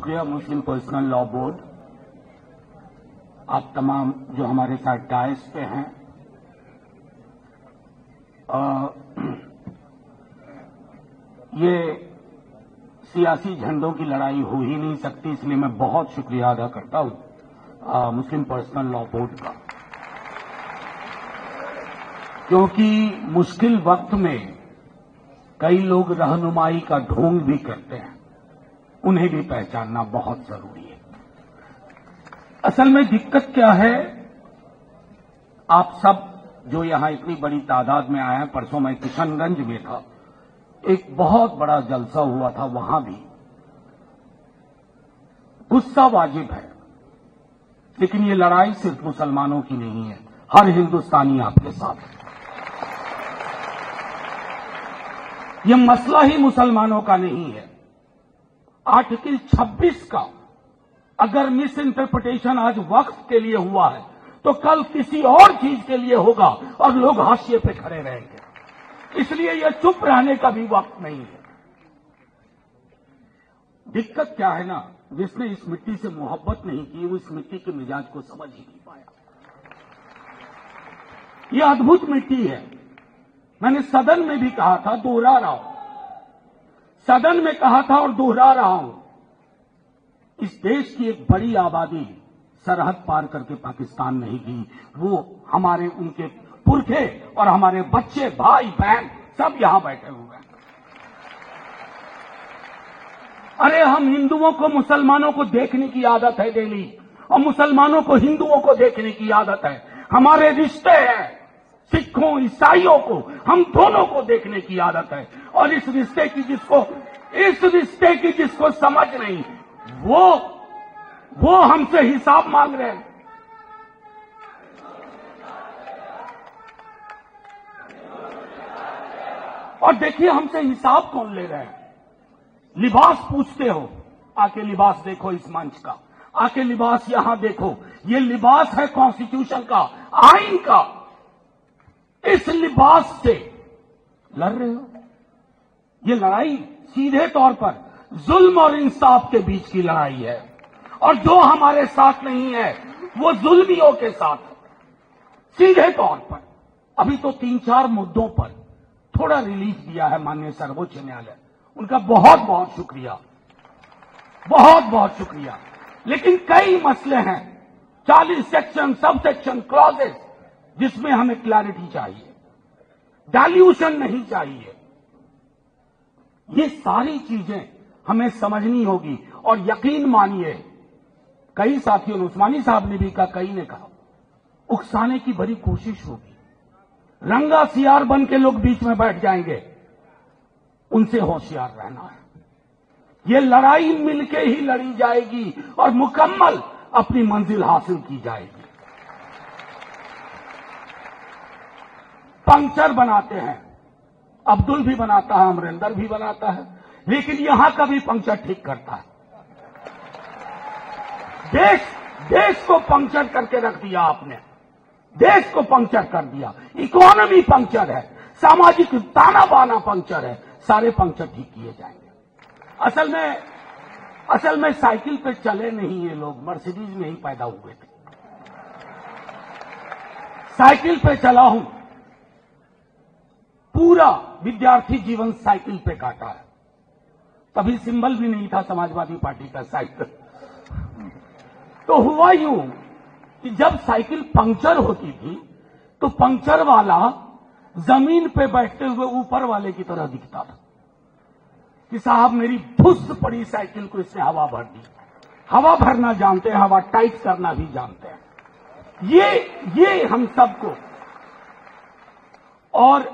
शुक्रिया मुस्लिम personal law board, आप तमाम जो हमारे साथ डायस पे हैं। ये सियासी झंडों की लड़ाई हो ही नहीं सकती, इसलिए मैं बहुत शुक्रिया अदा करता हूं मुस्लिम पर्सनल लॉ बोर्ड का, क्योंकि मुश्किल वक्त में कई लोग रहनुमाई का ढोंग भी करते हैं, उन्हें भी पहचानना बहुत जरूरी है। असल में दिक्कत क्या है, आप सब जो यहां इतनी बड़ी तादाद में आए हैं, परसों मैं किशनगंज में था, एक बहुत बड़ा जलसा हुआ था, वहां भी गुस्सा वाजिब है, लेकिन ये लड़ाई सिर्फ मुसलमानों की नहीं है, हर हिंदुस्तानी आपके साथ है। ये मसला ही मुसलमानों का नहीं है। आर्टिकल 26 का अगर मिस इंटरप्रिटेशन आज वक्त के लिए हुआ है तो कल किसी और चीज के लिए होगा और लोग हाशिए पे खड़े रहेंगे, इसलिए यह चुप रहने का भी वक्त नहीं है। दिक्कत क्या है ना, जिसने इस मिट्टी से मोहब्बत नहीं की वो इस मिट्टी के मिजाज को समझ ही नहीं पाया। यह अद्भुत मिट्टी है। मैंने सदन में भी कहा था, दोहरा रहा हूं, सदन में कहा था और दोहरा रहा हूं, इस देश की एक बड़ी आबादी सरहद पार करके पाकिस्तान नहीं गई। वो हमारे उनके पुरखे और हमारे बच्चे, भाई बहन सब यहां बैठे हुए हैं। अरे हम हिंदुओं को मुसलमानों को देखने की आदत है डेली, और मुसलमानों को हिंदुओं को देखने की आदत है। हमारे रिश्ते हैं, सिखों ईसाइयों को, हम दोनों को देखने की आदत है। और इस रिश्ते की जिसको समझ नहीं, वो हमसे हिसाब मांग रहे हैं। और देखिए हमसे हिसाब कौन ले रहे हैं। लिबास पूछते हो, आके लिबास देखो इस मंच का, आके लिबास यहां देखो, ये लिबास है कॉन्स्टिट्यूशन का, आइन का। इस लिबास से लड़ रहे हो। ये लड़ाई सीधे तौर पर जुल्म और इंसाफ के बीच की लड़ाई है, और जो हमारे साथ नहीं है वो जुल्मियों के साथ है, सीधे तौर पर। अभी तो 3-4 मुद्दों पर थोड़ा रिलीफ दिया है माननीय सर्वोच्च न्यायालय, उनका बहुत बहुत शुक्रिया, बहुत बहुत शुक्रिया। लेकिन कई मसले हैं, 40 सेक्शन, सब सेक्शन, क्लॉजेस, जिसमें हमें क्लैरिटी चाहिए, डाइल्यूशन नहीं चाहिए। ये सारी चीजें हमें समझनी होगी। और यकीन मानिए, कई साथियों ने, उस्मानी साहब ने भी कहा, कई ने कहा, उकसाने की बड़ी कोशिश होगी, रंगा सियार बन के लोग बीच में बैठ जाएंगे, उनसे होशियार रहना है। ये लड़ाई मिलके ही लड़ी जाएगी और मुकम्मल अपनी मंजिल हासिल की जाएगी। पंक्चर बनाते हैं, अब्दुल भी बनाता है, अमरिंदर भी बनाता है, लेकिन यहां का भी पंक्चर ठीक करता है। देश को पंक्चर करके रख दिया आपने, देश को पंक्चर कर दिया। इकोनॉमी पंक्चर है, सामाजिक ताना बाना पंक्चर है, सारे पंक्चर ठीक किए जाएंगे। असल में साइकिल पे चले नहीं ये लोग, मर्सिडीज में ही पैदा हुए थे। साइकिल पे चला हूं, पूरा विद्यार्थी जीवन साइकिल पे काटा है। तभी सिंबल भी नहीं था समाजवादी पार्टी का साइकिल। तो हुआ यूं कि जब साइकिल पंक्चर होती थी तो पंक्चर वाला जमीन पे बैठते हुए ऊपर वाले की तरह दिखता था कि साहब मेरी फुस पड़ी साइकिल को इसने हवा भर दी। हवा भरना जानते हैं, हवा टाइट करना भी जानते हैं। ये हम सबको। और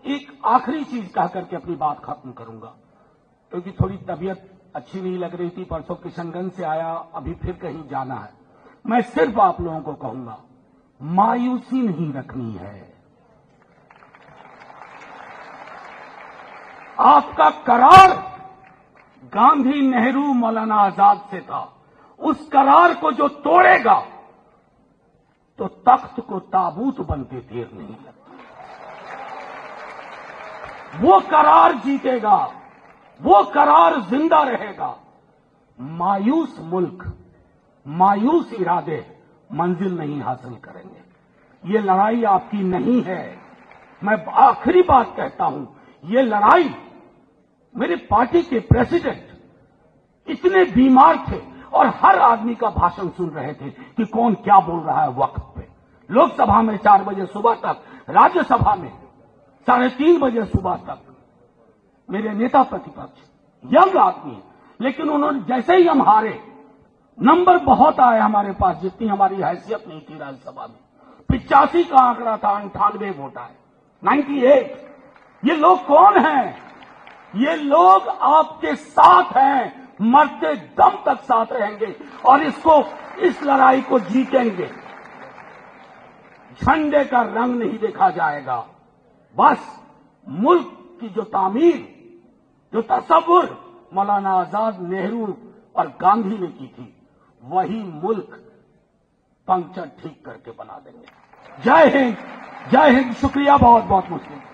एक आखिरी चीज कह करके अपनी बात खत्म करूंगा, क्योंकि थोड़ी तबीयत अच्छी नहीं लग रही थी, परसों किशनगंज से आया, अभी फिर कहीं जाना है। मैं सिर्फ आप लोगों को कहूंगा, मायूसी नहीं रखनी है। आपका करार गांधी, नेहरू, मौलाना आजाद से था। उस करार को जो तोड़ेगा तो तख्त को ताबूत बनते देर नहीं लगती। वो करार जीतेगा, वो करार जिंदा रहेगा। मायूस मुल्क, मायूस इरादे मंजिल नहीं हासिल करेंगे। ये लड़ाई आपकी नहीं है। मैं आखिरी बात कहता हूं, ये लड़ाई मेरे पार्टी के प्रेसिडेंट इतने बीमार थे और हर आदमी का भाषण सुन रहे थे कि कौन क्या बोल रहा है वक्त पे। लोकसभा में 4 बजे सुबह तक, राज्यसभा में 3:30 बजे सुबह तक मेरे नेता प्रतिपक्ष यंग आदमी है, लेकिन उन्होंने जैसे ही हम हारे, नंबर बहुत आए हमारे पास, जितनी हमारी हैसियत नहीं थी राज्यसभा में। 85 का आंकड़ा था, 98 वोट आए, 98। ये लोग कौन हैं? ये लोग आपके साथ हैं, मरते दम तक साथ रहेंगे और इस लड़ाई को जीतेंगे। झंडे का रंग नहीं देखा जाएगा, बस मुल्क की जो तामीर, जो तसव्वुर मौलाना आजाद, नेहरू और गांधी ने की थी, वही मुल्क पंक्चर ठीक करके बना देंगे। जय हिंद, जय हिंद। शुक्रिया बहुत बहुत मुस्लिम।